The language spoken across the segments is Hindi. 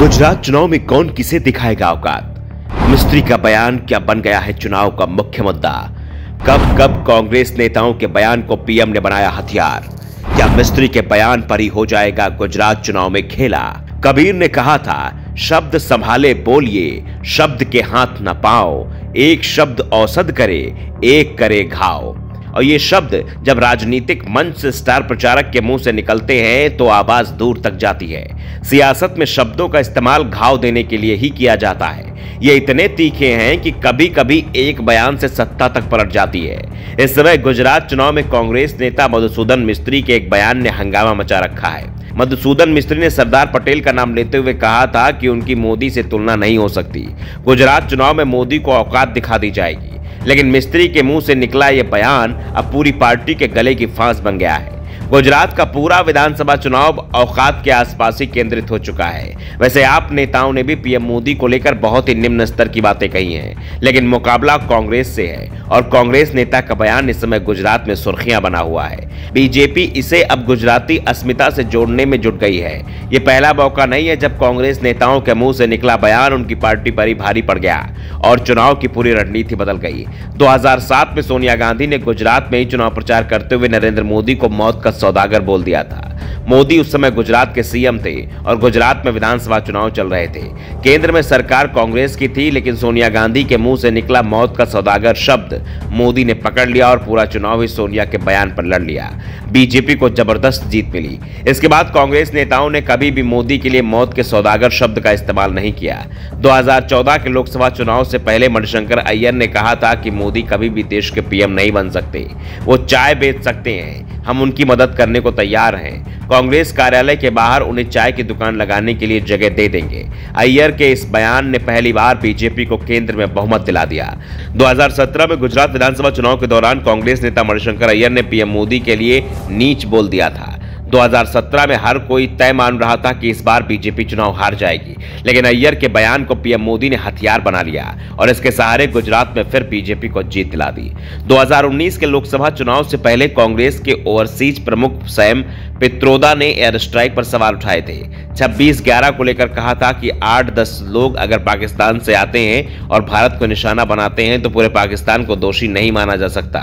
गुजरात चुनाव में कौन किसे दिखाएगा औकात। मिस्त्री का बयान क्या बन गया है चुनाव का मुख्य मुद्दा। कब कब कांग्रेस नेताओं के बयान को पीएम ने बनाया हथियार। क्या मिस्त्री के बयान पर ही हो जाएगा गुजरात चुनाव में खेला। कबीर ने कहा था, शब्द संभाले बोलिए, शब्द के हाथ न पाओ, एक शब्द औसत करे, एक करे घाव। और ये शब्द जब राजनीतिक मंच से स्टार प्रचारक के मुंह से निकलते हैं तो आवाज दूर तक जाती है। सियासत में शब्दों का इस्तेमाल घाव देने के लिए ही किया जाता है। ये इतने तीखे हैं कि कभी कभी एक बयान से सत्ता तक पलट जाती है। इस समय गुजरात चुनाव में कांग्रेस नेता मधुसूदन मिस्त्री के एक बयान ने हंगामा मचा रखा है। मधुसूदन मिस्त्री ने सरदार पटेल का नाम लेते हुए कहा था कि उनकी मोदी से तुलना नहीं हो सकती। गुजरात चुनाव में मोदी को औकात दिखा दी जाएगी। लेकिन मिस्त्री के मुंह से निकला यह बयान अब पूरी पार्टी के गले की फांस बन गया है। गुजरात का पूरा विधानसभा चुनाव औकात के आसपास ही केंद्रित हो चुका है। वैसे आप नेताओं ने भी पीएम मोदी को लेकर बहुत ही निम्न स्तर की बातें कही हैं, लेकिन मुकाबला कांग्रेस से है और कांग्रेस नेता का बयान इस समय गुजरात में सुर्खियां बना हुआ है। बीजेपी इसे अब गुजराती अस्मिता से जोड़ने में जुट गई है। ये पहला मौका नहीं है जब कांग्रेस नेताओं के मुंह से निकला बयान उनकी पार्टी पर ही भारी पड़ गया और चुनाव की पूरी रणनीति बदल गई। 2007 में सोनिया गांधी ने गुजरात में ही चुनाव प्रचार करते हुए नरेंद्र मोदी को मौत का सौदागर बोल दिया था। मोदी उस समय गुजरात के सीएम थे और गुजरात में विधानसभा चुनाव चल रहे थे। केंद्र में सरकार कांग्रेस की थी, लेकिन सोनिया गांधी के मुंह से निकला मौत का सौदागर शब्द मोदी ने पकड़ लिया और पूरा चुनाव ही सोनिया के बयान पर लड़ लिया। बीजेपी को जबरदस्त जीत मिली। इसके बाद कांग्रेस नेताओं ने कभी भी मोदी के लिए मौत के सौदागर शब्द का इस्तेमाल नहीं किया। 2014 के लोकसभा चुनाव से पहले मणिशंकर अय्यर ने कहा था कि मोदी कभी भी देश के पीएम नहीं बन सकते। वो चाय बेच सकते हैं, हम उनकी मदद करने को तैयार हैं। कांग्रेस कार्यालय के बाहर उन्हें चाय की दुकान लगाने के लिए जगह दे देंगे। अय्यर के इस बयान ने पहली बार बीजेपी को केंद्र में बहुमत दिला दिया। 2017 में गुजरात विधानसभा चुनाव के दौरान कांग्रेस नेता मणिशंकर अय्यर ने पीएम मोदी के लिए नीच बोल दिया था। 2017 में हर कोई तय मान रहा था कि इस बार बीजेपी चुनाव हार जाएगी, लेकिन अय्यर के बयान को पीएम मोदी ने हथियार बना लिया और इसके सहारे गुजरात में फिर बीजेपी को जीत दिला दी। 2019 के लोकसभा चुनाव से पहले कांग्रेस के ओवरसीज प्रमुख सैम पित्रोदा ने एयर स्ट्राइक पर सवाल उठाए थे। 26/11 को लेकर कहा था कि 8-10 लोग अगर पाकिस्तान से आते हैं और भारत को निशाना बनाते हैं तो पूरे पाकिस्तान को दोषी नहीं माना जा सकता।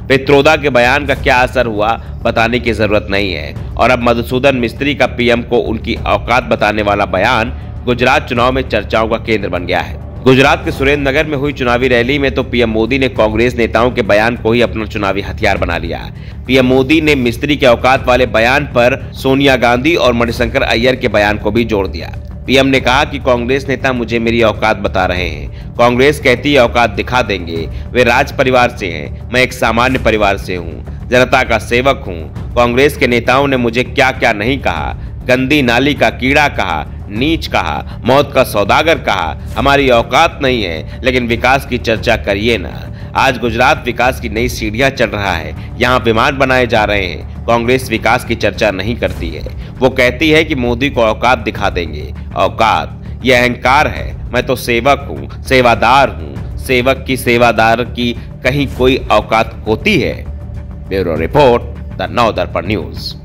पित्रोदा के बयान का क्या असर हुआ बताने की जरूरत नहीं है और अब मधुसूदन मिस्त्री का पीएम को उनकी औकात बताने वाला बयान गुजरात चुनाव में चर्चाओं का केंद्र बन गया है। गुजरात के सुरेंद्रनगर में हुई चुनावी रैली में तो पीएम मोदी ने कांग्रेस नेताओं के बयान को ही अपना चुनावी हथियार बना लिया। पीएम मोदी ने मिस्त्री के औकात वाले बयान पर सोनिया गांधी और मणिशंकर अय्यर के बयान को भी जोड़ दिया। पीएम ने कहा कि कांग्रेस नेता मुझे मेरी औकात बता रहे हैं। कांग्रेस कहती है औकात दिखा देंगे। वे राज परिवार से हैं, मैं एक सामान्य परिवार से हूँ, जनता का सेवक हूँ। कांग्रेस के नेताओं ने मुझे क्या क्या नहीं कहा, गंदी नाली का कीड़ा कहा, नीच कहा, मौत का सौदागर कहा। हमारी औकात नहीं है, लेकिन विकास की चर्चा करिए ना। आज गुजरात विकास की नई सीढ़ियां चढ़ रहा है, यहाँ विमान बनाए जा रहे हैं। कांग्रेस विकास की चर्चा नहीं करती है, वो कहती है कि मोदी को औकात दिखा देंगे। औकात यह अहंकार है। मैं तो सेवक हूँ, सेवादार हूँ। सेवक की सेवादार की कहीं कोई औकात होती है? Bureau report, the Navdarpan news.